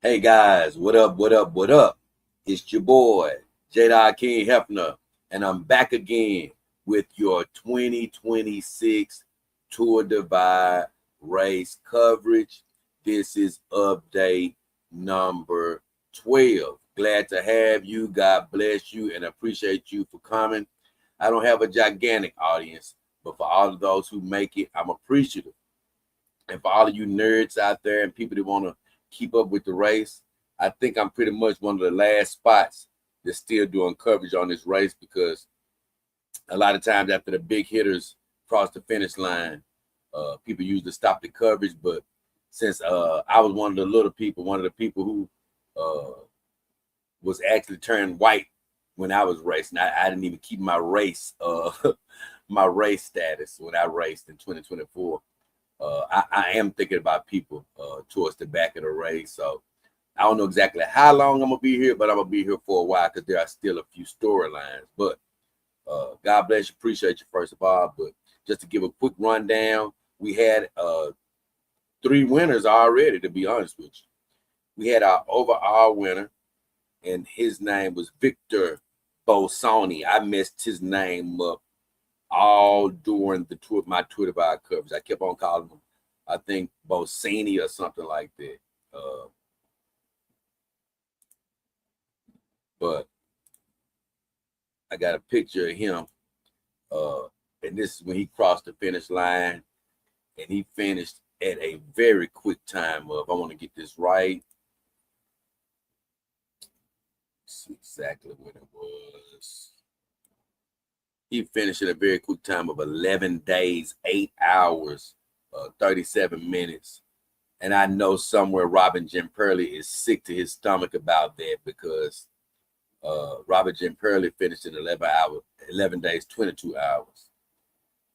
Hey guys, what up, what up, what up? It's your boy, J. King Hefner, and I'm back again with your 2026 Tour Divide race coverage. This is update number 12. Glad to have you. God bless you and appreciate you for coming. I don't have a gigantic audience, but for all of those who make it, I'm appreciative. And for all of you nerds out there and people that want to keep up with the race, I think I'm pretty much one of the last spots that's still doing coverage on this race because a lot of times after the big hitters cross the finish line, people usually stop the coverage. But since I was one of the little people, one of the people who was actually turned white when I was racing, I didn't even keep my race my race status when I raced in 2024. I am thinking about people towards the back of the race. So I don't know exactly how long I'm gonna be here, but I'm gonna be here for a while because there are still a few storylines. But God bless you, appreciate you first of all. But just to give a quick rundown, we had three winners already. To be honest with you, we had our overall winner, and his name was Victor Bolsoni. I messed his name up all during the tour, my Twitter by coverage. I kept on calling him, I think Bosini or something like that. But I got a picture of him, uh, and this is when he crossed the finish line, and he finished at a very quick time of. I want to get this right. Let's see exactly when it was. He finished at a very quick time of 11 days, 8 hours, 37 minutes. And I know somewhere Robin Jim Purley is sick to his stomach about that because Robert Jim Purley finished in 11 days, 22 hours.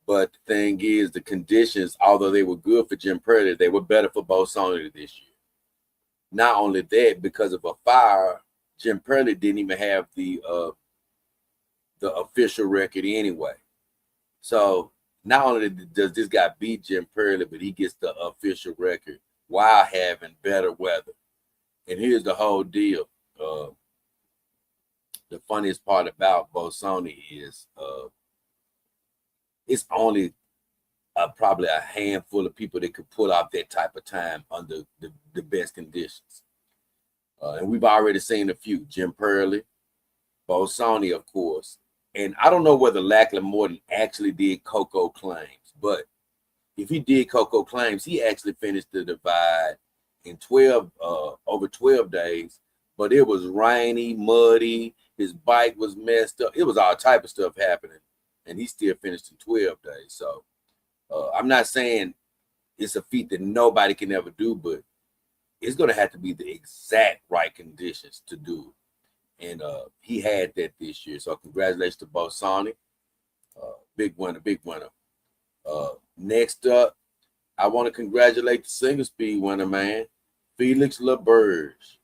But the thing is, the conditions, although they were good for Jim Purley, they were better for Bolsonaro this year. Not only that, because of a fire, Jim Purley didn't even have the official record anyway. So not only does this guy beat Jim Purley, but he gets the official record while having better weather. And here's the whole deal. The funniest part about Bolsoni is it's only probably a handful of people that could pull off that type of time under the best conditions. And we've already seen a few. Jim Purley, Bolsoni, of course. And I don't know whether Lachlan Morton actually did Coco Claims, but if he did Coco Claims, he actually finished the divide in 12 over 12 days. But it was rainy, muddy. His bike was messed up. It was all type of stuff happening, and he still finished in 12 days. So I'm not saying it's a feat that nobody can ever do, but it's going to have to be the exact right conditions to do it. And he had that this year. So congratulations to Bolsoni. Big winner, big winner. Next up, I want to congratulate the single speed winner, man, Felix LaBerge.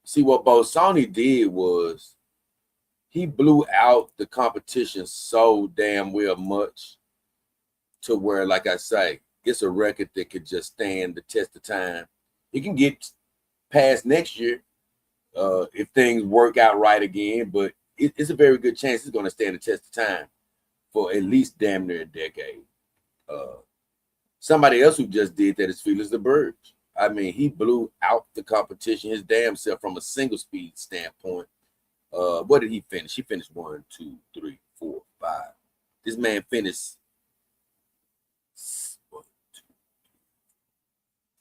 See what Bolsoni did was he blew out the competition so damn well much to where, like I say, it's a record that could just stand the test of time. He can get past next year if things work out right again, but it's a very good chance it's going to stand the test of time for at least damn near a decade. Uh, Somebody else who just did that is Felix the Bird. I mean, he blew out the competition his damn self from a single speed standpoint. What did he finish? He finished 1, 2, 3, 4, 5. This man finished.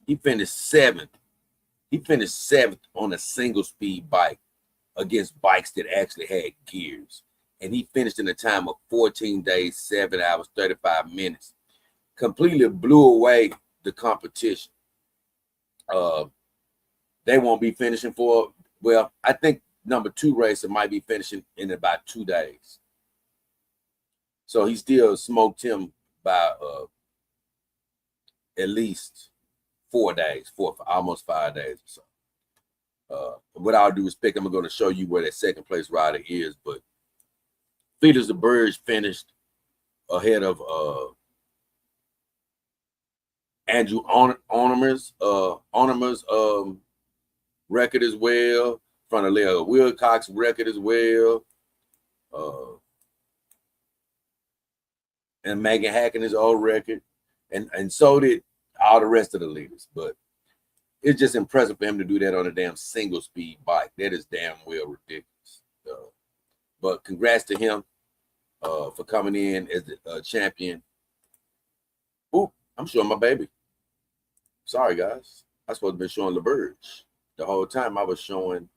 He finished seventh. He finished seventh on a single speed bike against bikes that actually had gears, and he finished in a time of 14 days, 7 hours, 35 minutes. Completely blew away the competition. Uh, they won't be finishing for, well, I think number 2 racer might be finishing in about 2 days. So he still smoked him by at least 4 days, almost 5 days or so. What I'll do is pick. I'm going to show you where that second place rider is. But Felix the Bird finished ahead of Andrew Onemers. record as well, from Aaliyah Wilcox record as well. And Megan Hackene's old record. And so did all the rest of the leaders. But it's just impressive for him to do that on a damn single speed bike. That is damn well ridiculous. But congrats to him for coming in as the champion. Oop, I'm showing my baby. Sorry, guys. I supposed to be showing LaBerge. The whole time I was showing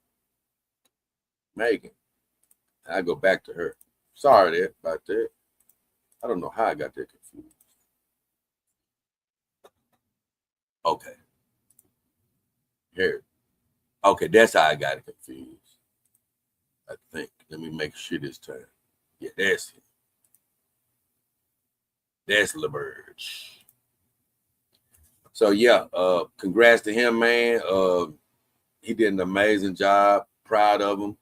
Megan. I go back to her. Sorry about that. I don't know how I got that confused. Okay. Here. Okay, that's how I got it confused. I think. Let me make sure this time. Yeah, that's it. That's LaBerge. So yeah, congrats to him, man. He did an amazing job. Proud of him.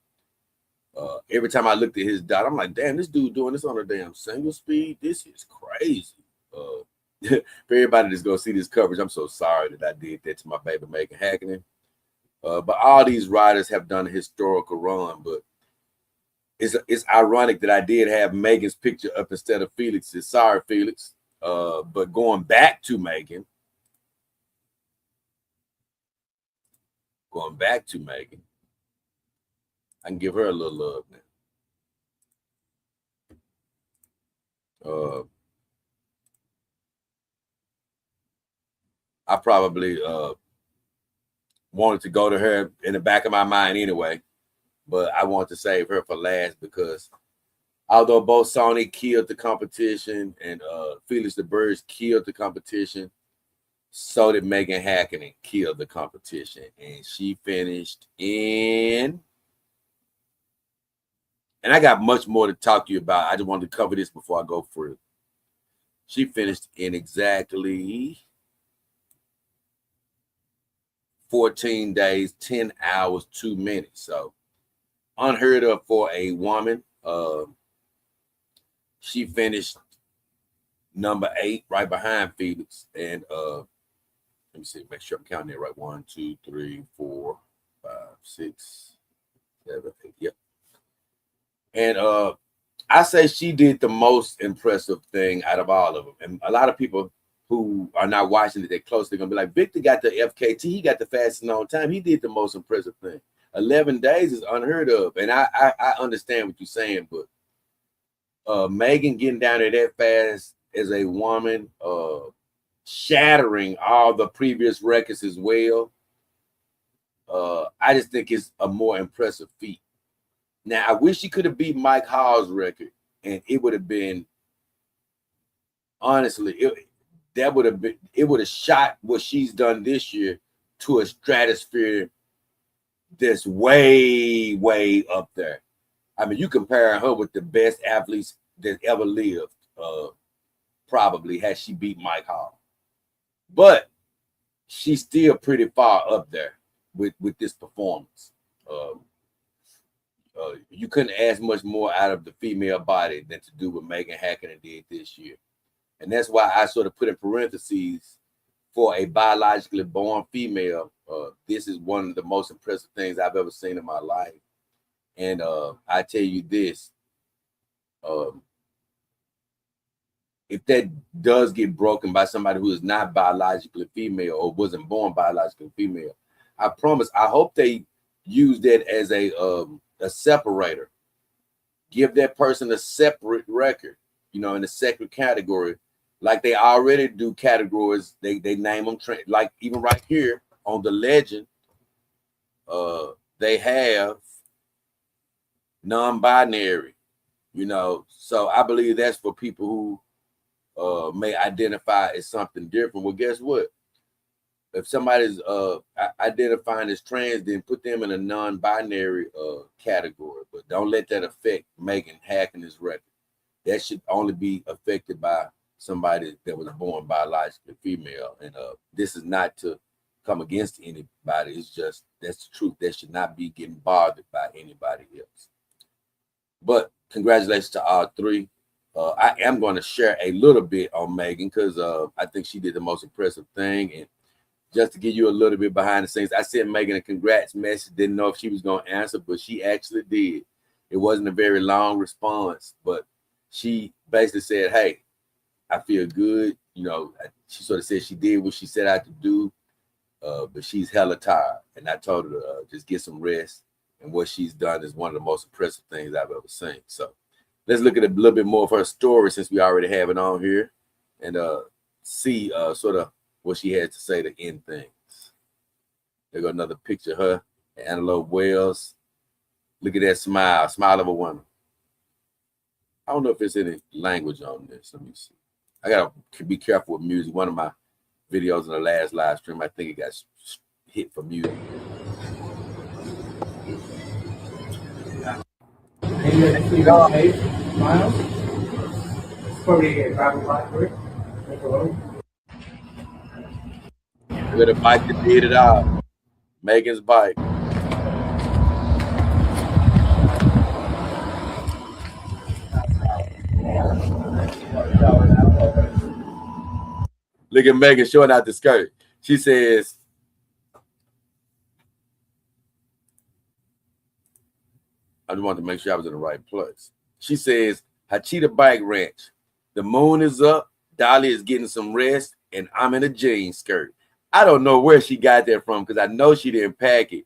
Every time I looked at his dot, I'm like, damn, this dude doing this on a damn single speed. This is crazy. For everybody that's gonna see this coverage, I'm so sorry that I did that to my baby Megan Hackenen. But all these riders have done a historical run, but it's ironic that I did have Megan's picture up instead of Felix's. Sorry, Felix. But going back to Megan, I can give her a little love now. I probably wanted to go to her in the back of my mind anyway, but I want to save her for last because although both Sony killed the competition and Felix LaBerge killed the competition, so did Megan Hackenen killed the competition, and she finished in. And I got much more to talk to you about. I just wanted to cover this before I go further. She finished in exactly 14 days, 10 hours, 2 minutes. So unheard of for a woman. She finished number 8 right behind Felix. And let me see, make sure I'm counting it right. 1, 2, 3, 4, 5, 6, 7, 8. Yep. And I say she did the most impressive thing out of all of them. And a lot of people who are not watching it that closely, they're going to be like, Victor got the FKT. He got the fastest known time. He did the most impressive thing. 11 days is unheard of. And I understand what you're saying, but Megan getting down there that fast as a woman, shattering all the previous records as well. I just think it's a more impressive feat. Now, I wish she could have beat Mike Hall's record, and it would have been, honestly, it would have shot what she's done this year to a stratosphere that's way, way up there. I mean, you compare her with the best athletes that ever lived, probably, had she beat Mike Hall. But she's still pretty far up there with this performance. You couldn't ask much more out of the female body than to do what Megan Hackenen did this year. And that's why I sort of put in parentheses for a biologically born female. This is one of the most impressive things I've ever seen in my life. And I tell you this, if that does get broken by somebody who is not biologically female or wasn't born biologically female, I promise, I hope they use that as a separator. Give that person a separate record, in a separate category, like they already do categories. They name them, like even right here on the legend, they have non-binary, So I believe that's for people who may identify as something different. Well, guess what? If somebody's identifying as trans, then put them in a non-binary category. But don't let that affect Megan Hackenen's record. That should only be affected by somebody that was born biologically female. And this is not to come against anybody. It's just, that's the truth. That should not be getting bothered by anybody else. But congratulations to all three. I am going to share a little bit on Megan because I think she did the most impressive thing. And just to give you a little bit behind the scenes, I sent Megan a congrats message. Didn't know if she was going to answer, but she actually did. It wasn't a very long response, but she basically said, hey, I feel good. You know, she sort of said she did what she set out to do, but she's hella tired. And I told her to just get some rest. And what she's done is one of the most impressive things I've ever seen. So let's look at a little bit more of her story since we already have it on here, and see sort of what she has to say to end things. There go another picture of her, Antelope Wells. Look at that smile, smile of a woman. I don't know if there's any language on this. Let me see. I gotta be careful with music. One of my videos in the last live stream, I think it got hit for music. Miles. It's probably a gravel bike for it. With a bike that did it out. Megan's bike. Look at Megan showing out the skirt. She says, I just wanted to make sure I was in the right place. She says, Hachita Bike Ranch. The moon is up. Dolly is getting some rest, and I'm in a jean skirt. I don't know where she got that from because I know she didn't pack it.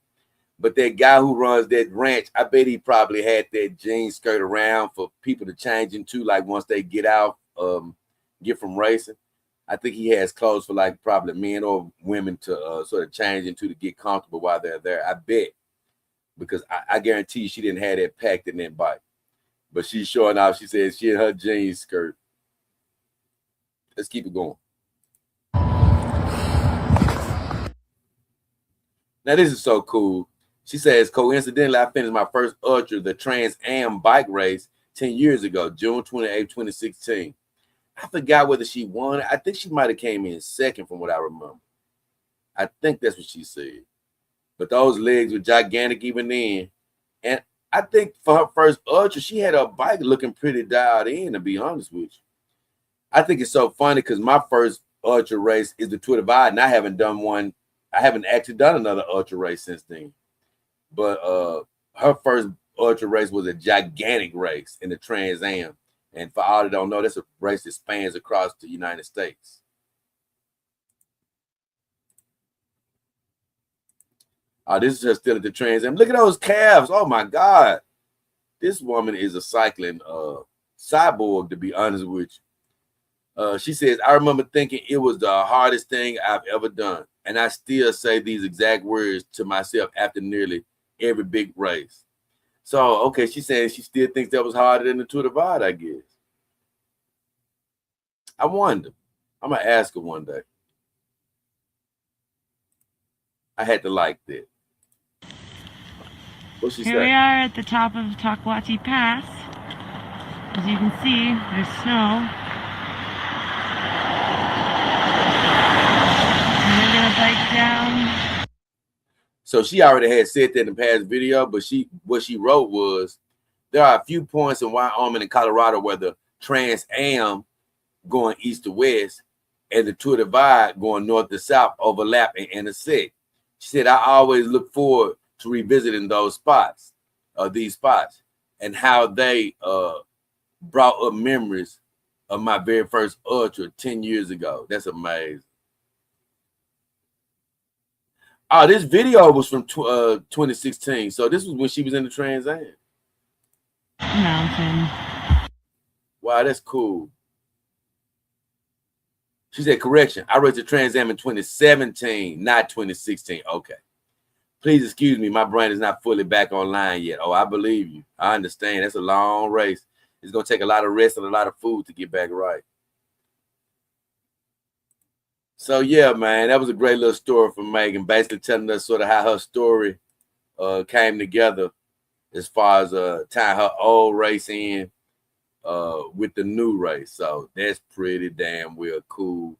But that guy who runs that ranch, I bet he probably had that jean skirt around for people to change into, like once they get out, get from racing. I think he has clothes for like probably men or women to sort of change into to get comfortable while they're there. I bet, because I guarantee she didn't have that packed in that bike. But she's showing off. She says she in her jean skirt. Let's keep it going. Now this is so cool. She says, coincidentally, I finished my first ultra, the Trans Am bike race 10 years ago, June 28, 2016. I forgot whether she won. I think she might have came in second from what I remember. I think that's what she said. But those legs were gigantic even then. And I think for her first ultra, she had her bike looking pretty dialed in, to be honest with you. I think it's so funny because my first ultra race is the Tour Divide, and I haven't done one. I haven't actually done another ultra race since then. But her first ultra race was a gigantic race in the Trans Am. And for all that don't know, that's a race that spans across the United States. Oh, this is her still at the Trans Am. Look at those calves. Oh, my God. This woman is a cycling cyborg, to be honest with you. She says, I remember thinking it was the hardest thing I've ever done. And I still say these exact words to myself after nearly every big race. So, okay, she's saying she still thinks that was harder than the Tour Divide, I guess. I wonder. I'm going to ask her one day. I had to like that. What's she saying? Here we are at the top of Taquati Pass. As you can see, there's snow. And we're going to bike down. So she already had said that in the past video, but what she wrote was, there are a few points in Wyoming and Colorado where the Trans Am going east to west and the Tour Divide going north to south overlap and intersect. She said, I always look forward to revisiting those spots, these spots, and how they brought up memories of my very first ultra 10 years ago. That's amazing. Oh, this video was from 2016. So this was when she was in the Trans Am. Mountain. Wow, that's cool. She said, correction, I raced the Trans Am in 2017, not 2016. Okay. Please excuse me, my brain is not fully back online yet. Oh, I believe you. I understand. That's a long race. It's going to take a lot of rest and a lot of food to get back right. So, yeah, man, that was a great little story from Megan, basically telling us sort of how her story came together as far as tying her old race in with the new race. So that's pretty damn well cool.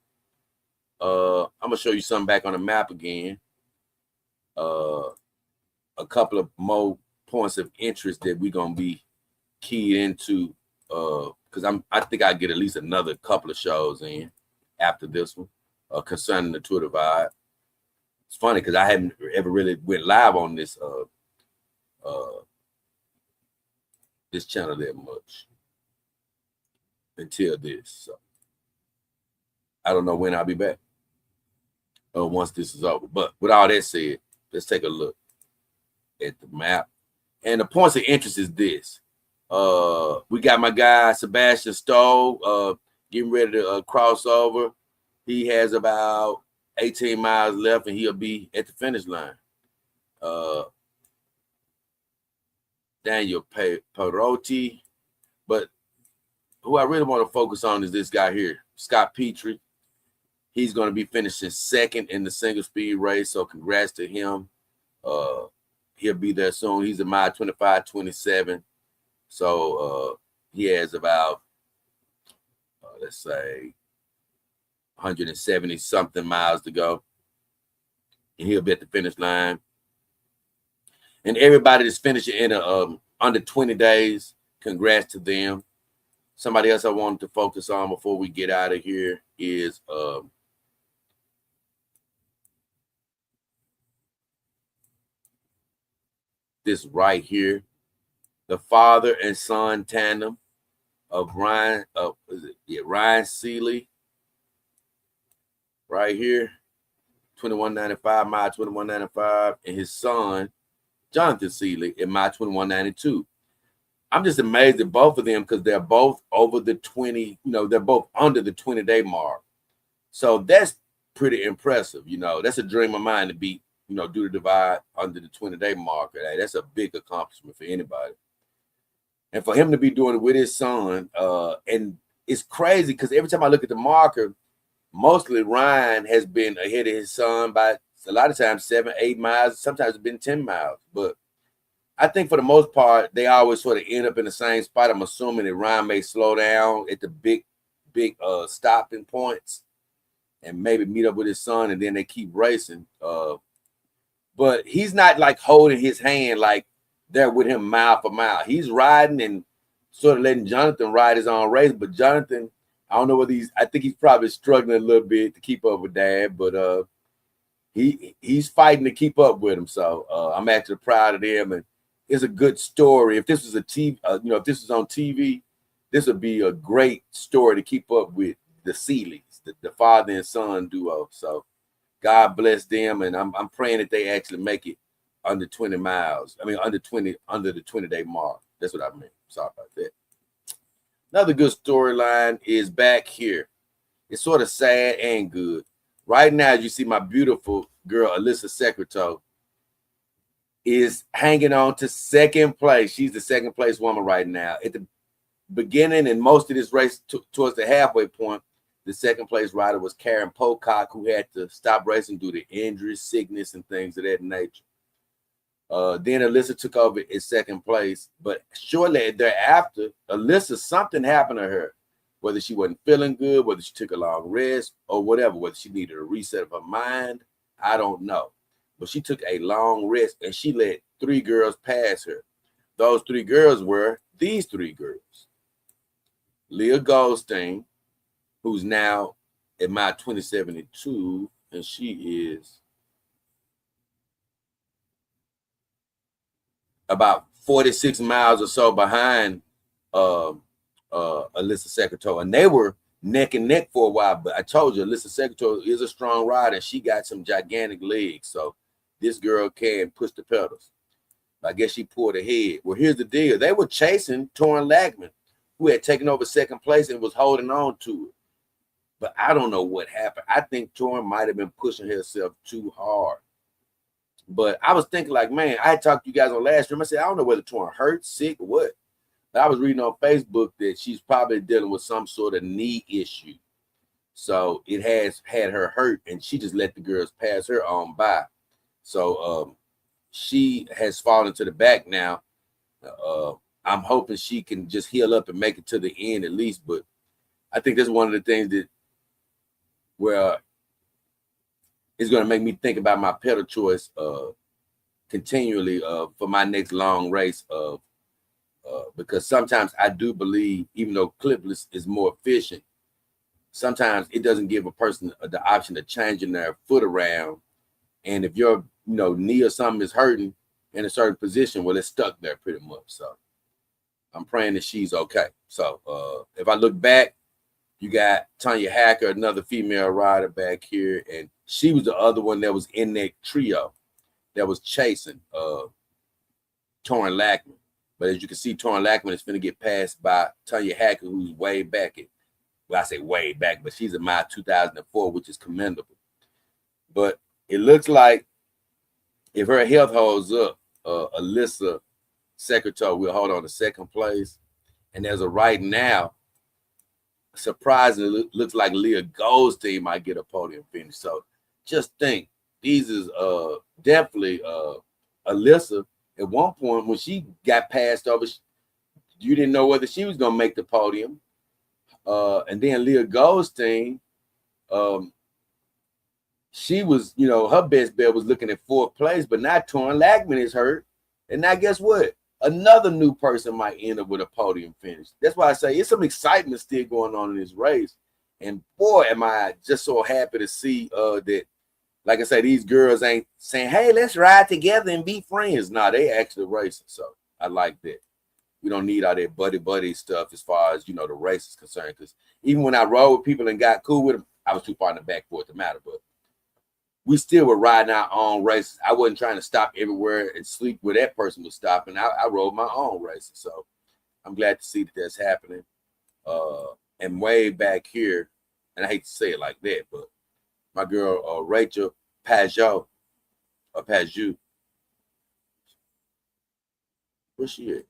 I'm going to show you something back on the map again. A couple of more points of interest that we're going to be keyed into because I think I get at least another couple of shows in after this one. Concerning the Tour Divide. It's funny because I hadn't ever really went live on this this channel that much until this. So I don't know when I'll be back once this is over. But with all that said, let's take a look at the map. And the points of interest is this. We got my guy Sebastian Stoll getting ready to cross over. He has about 18 miles left and he'll be at the finish line. Daniel Perotti, but who I really want to focus on is this guy here, Scott Petrie. He's going to be finishing second in the single speed race, so congrats to him. He'll be there soon. He's a mile 25-27, so he has about let's say 170 something miles to go, and he'll be at the finish line. And everybody that's finishing in under 20 days, congrats to them. Somebody else I wanted to focus on before we get out of here is this right here, the father and son tandem of Ryan Seeley, right here, 21.95 mile 21.95, and his son Jonathan Seeley in mile 21.92. I'm just amazed at both of them because they're both over the 20, they're both under the 20-day mark. So that's pretty impressive. That's a dream of mine to beat, do the divide under the 20-day mark. That's a big accomplishment for anybody. And for him to be doing it with his son, and it's crazy because every time I look at the marker, mostly Ryan has been ahead of his son by a lot of times 7, 8 miles. Sometimes it's been 10 miles. But I think for the most part, they always sort of end up in the same spot. I'm assuming that Ryan may slow down at the big stopping points and maybe meet up with his son, and then they keep racing. But he's not like holding his hand like they're with him mile for mile. He's riding and sort of letting Jonathan ride his own race. But Jonathan, I don't know whether I think he's probably struggling a little bit to keep up with Dad, but he's fighting to keep up with him. So I'm actually proud of him, and it's a good story. If this was a TV, if this was on TV, this would be a great story to keep up with the Seeleys, the father and son duo. So God bless them, and I'm praying that they actually make it under 20 miles. I mean, under the 20-day mark. That's what I meant. Sorry about that. Another good storyline is back here. It's sort of sad and good. Right now, you see my beautiful girl, Alyssa Secreto, is hanging on to second place. She's the second place woman right now. At the beginning and most of this race towards the halfway point, the second place rider was Karen Pocock, who had to stop racing due to injury, sickness, and things of that nature. Then Alyssa took over in second place, but shortly thereafter, Alyssa, something happened to her, whether she wasn't feeling good, whether she took a long rest or whatever, whether she needed a reset of her mind, I don't know. But she took a long rest and she let 3 girls pass her. Those 3 girls were these 3 girls. Leah Goldstein, who's now at mile 20.72, and she is about 46 miles or so behind Alyssa Secreto, and they were neck and neck for a while. But I told you, Alyssa Secreto is a strong rider, and she got some gigantic legs, so this girl can push the pedals. I guess she pulled ahead. Well, here's the deal: they were chasing Torrin Lagman, who had taken over second place and was holding on to it. But I don't know what happened. I think Torrin might have been pushing herself too hard. But I was thinking, like, man, I had talked to you guys on last stream. I said, I don't know whether Torrin hurt, sick, or what. But I was reading on Facebook that she's probably dealing with some sort of knee issue. So it has had her hurt, and she just let the girls pass her on by. So she has fallen to the back now. I'm hoping she can just heal up and make it to the end at least. But I think that's one of the things that it's going to make me think about my pedal choice continually for my next long race because sometimes I do believe, even though clipless is more efficient, sometimes it doesn't give a person the option of changing their foot around And if your knee or something is hurting in a certain position, well, it's stuck there pretty much. So I'm praying that she's okay. So if I look back, you got Tanya Hacker, another female rider back here, and she was the other one that was in that trio that was chasing Torrin Lackman. But as you can see, Torrin Lackman is going to get passed by Tanya Hacker, who's way back at, well, I say way back, but she's a mile 2004, which is commendable. But it looks like if her health holds up, Alyssa Secretary will hold on to second place. And as of right now, surprisingly, looks like Leah Goldstein might get a podium finish. So just think, these is definitely Alyssa. At one point, when she got passed over, you didn't know whether she was going to make the podium. And then Leah Goldstein, she was, her best bet was looking at fourth place, but now Torrin Lackman is hurt. And now guess what? Another new person might end up with a podium finish. That's why I say it's some excitement still going on in this race. And boy, am I just so happy to see that, like I say, these girls ain't saying, hey, let's ride together and be friends. No, they actually racing. So I like that. We don't need all that buddy stuff as far as, the race is concerned. Because even when I rode with people and got cool with them, I was too far in the back for it to matter. But we still were riding our own races. I wasn't trying to stop everywhere and sleep where that person was stopping. I rode my own races. So I'm glad to see that that's happening. And way back here, and I hate to say it like that, but my girl Rachel Pageau, where's she at?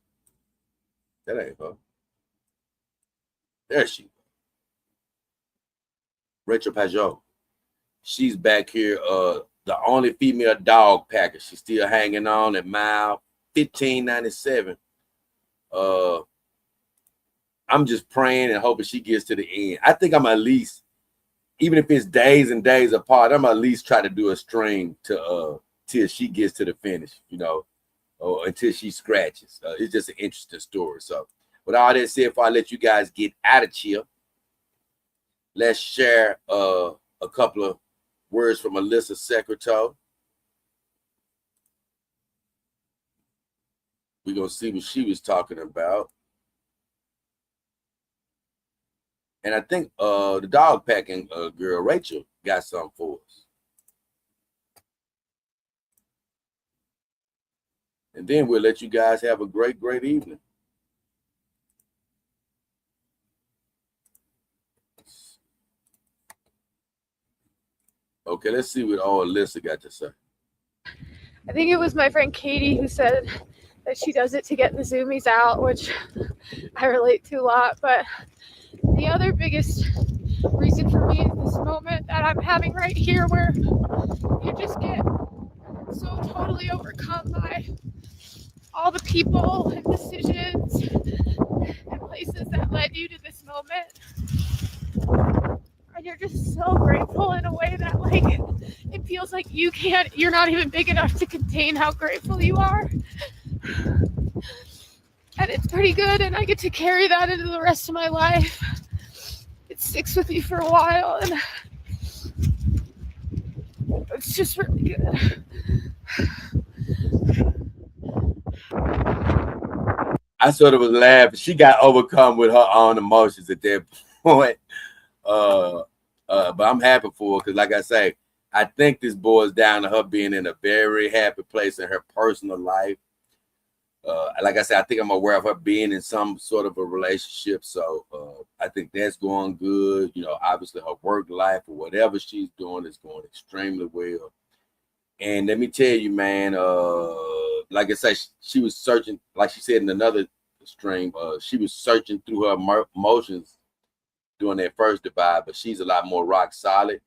That ain't her. There she is. Rachel Pageau. She's back here, the only female dog packer. She's still hanging on at mile 1597. I'm just praying and hoping she gets to the end. I think I'm at least, even if it's days and days apart, I'm at least try to do a string to till she gets to the finish, or until she scratches. It's just an interesting story. So with all that said, before I let you guys get out of here, let's share a couple of words from Alyssa Secretary. We're going to see what she was talking about. And I think the dog packing girl, Rachel, got something for us. And then we'll let you guys have a great evening. Okay, let's see what all Alyssa got to say. I think it was my friend Katie who said that she does it to get the zoomies out, which I relate to a lot. But the other biggest reason for me is this moment that I'm having right here, where you just get so totally overcome by all the people and decisions and places that led you to this moment. And you're just so grateful in a way that, like, it feels like you're not even big enough to contain how grateful you are. And it's pretty good, and I get to carry that into the rest of my life. It sticks with me for a while, and it's just really good. I sort of was laughing. She got overcome with her own emotions at that point. But I'm happy for her because, like I say, I think this boils down to her being in a very happy place in her personal life. Like I said, I think I'm aware of her being in some sort of a relationship. So I think that's going good. Obviously her work life or whatever she's doing is going extremely well. And let me tell you, man, like I said, she was searching, like she said in another stream, she was searching through her emotions during that first divide, but she's a lot more rock solid.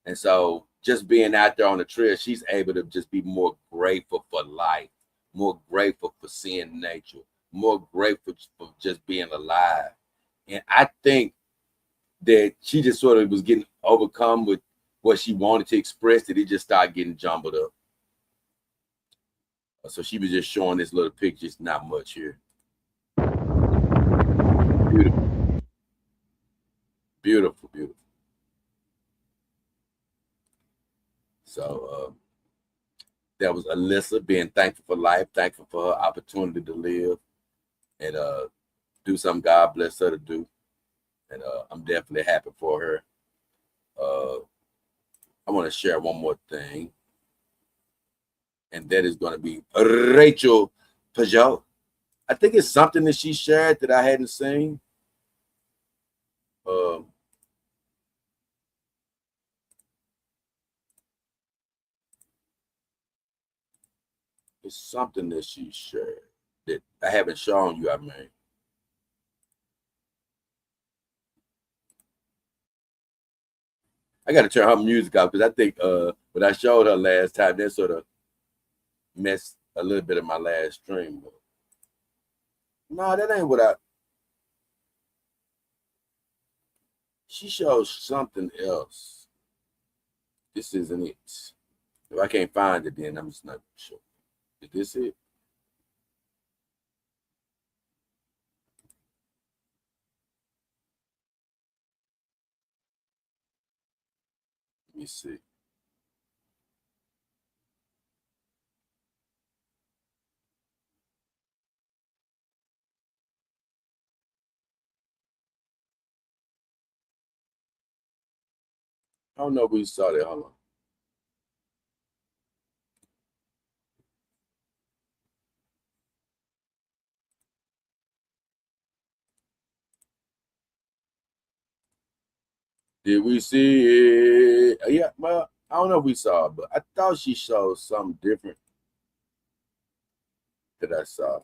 And so just being out there on the trail, she's able to just be more grateful for life, more grateful for seeing nature, more grateful for just being alive. And I think that she just sort of was getting overcome with what she wanted to express, that it just started getting jumbled up. So she was just showing this little picture. It's not much here. Beautiful. Beautiful, beautiful. So That was Alyssa being thankful for life, thankful for her opportunity to live and do something God bless her to do. And I'm definitely happy for her. I want to share one more thing, and that is going to be Rachel Pajot. I think it's something that she shared that I hadn't seen. It's something that she shared that I haven't shown you. I mean, I got to turn her music off because I think what I showed her last time, that sort of messed a little bit of my last stream. But no, that ain't what I. She shows something else. This isn't it. If I can't find it, then I'm just not sure. Is this it? Let me see. I don't know if we saw that. Hold on. Did we see it? Yeah, well, I don't know if we saw it, but I thought she showed something different that I saw. I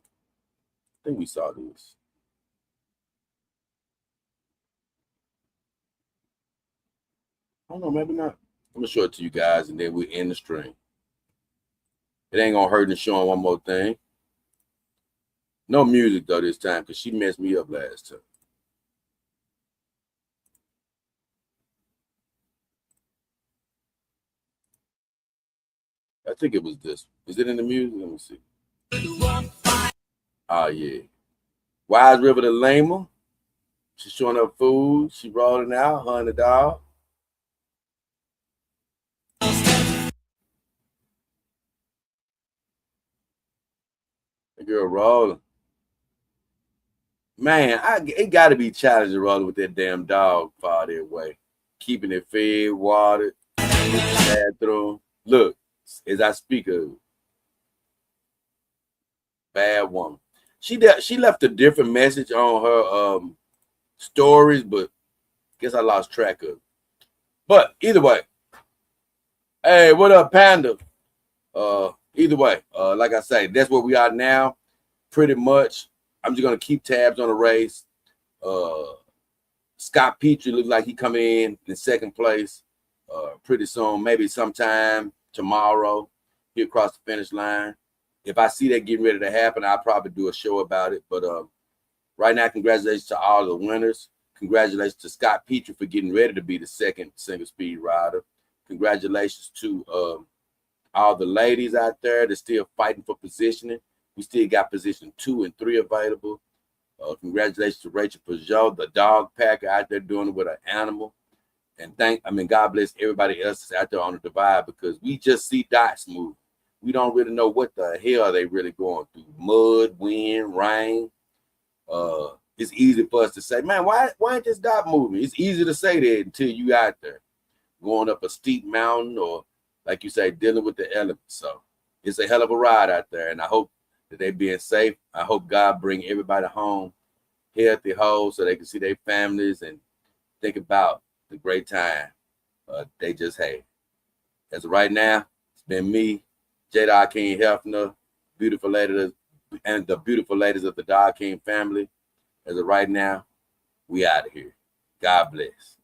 think we saw this. I don't know, maybe not. I'm gonna show it to you guys, and then we end the stream. It ain't gonna hurt to show one more thing. No music though this time, because she messed me up last time. I think it was this. Is it in the music? Let me see. Oh yeah. Wise River the Lamer. She's showing up food. She rolling out, $100. The girl rolling. Man, it got to be challenging rolling with that damn dog far that way. Keeping it fed, watered, bathroom. Look, as I speak of bad woman. She left a different message on her stories, but guess I lost track of it. But either way, hey, what up, Panda? Either way, like I say, that's where we are now. Pretty much, I'm just gonna keep tabs on the race. Scott Petrie looks like he coming in second place pretty soon, maybe sometime tomorrow. He'll cross the finish line. If I see that getting ready to happen, I'll probably do a show about it. But right now, congratulations to all the winners. Congratulations to Scott Petrie for getting ready to be the second single speed rider. Congratulations to all the ladies out there that's still fighting for positioning. We still got position 2 and 3 available. Congratulations to Rachel Pajot, the dog packer out there doing it with an animal. And God bless everybody else that's out there on the divide, because we just see dots move. We don't really know what the hell they really going through. Mud, wind, rain. It's easy for us to say, man, why ain't this dot moving? It's easy to say that until you out there going up a steep mountain or, like you say, dealing with the elements. So it's a hell of a ride out there, and I hope that they being safe. I hope God bring everybody home healthy, whole, so they can see their families and think about the great time they just had. As of right now, it's been me, J. Dog King Hefner, beautiful ladies, and the beautiful ladies of the Dog King family. As of right now, we out of here. God bless.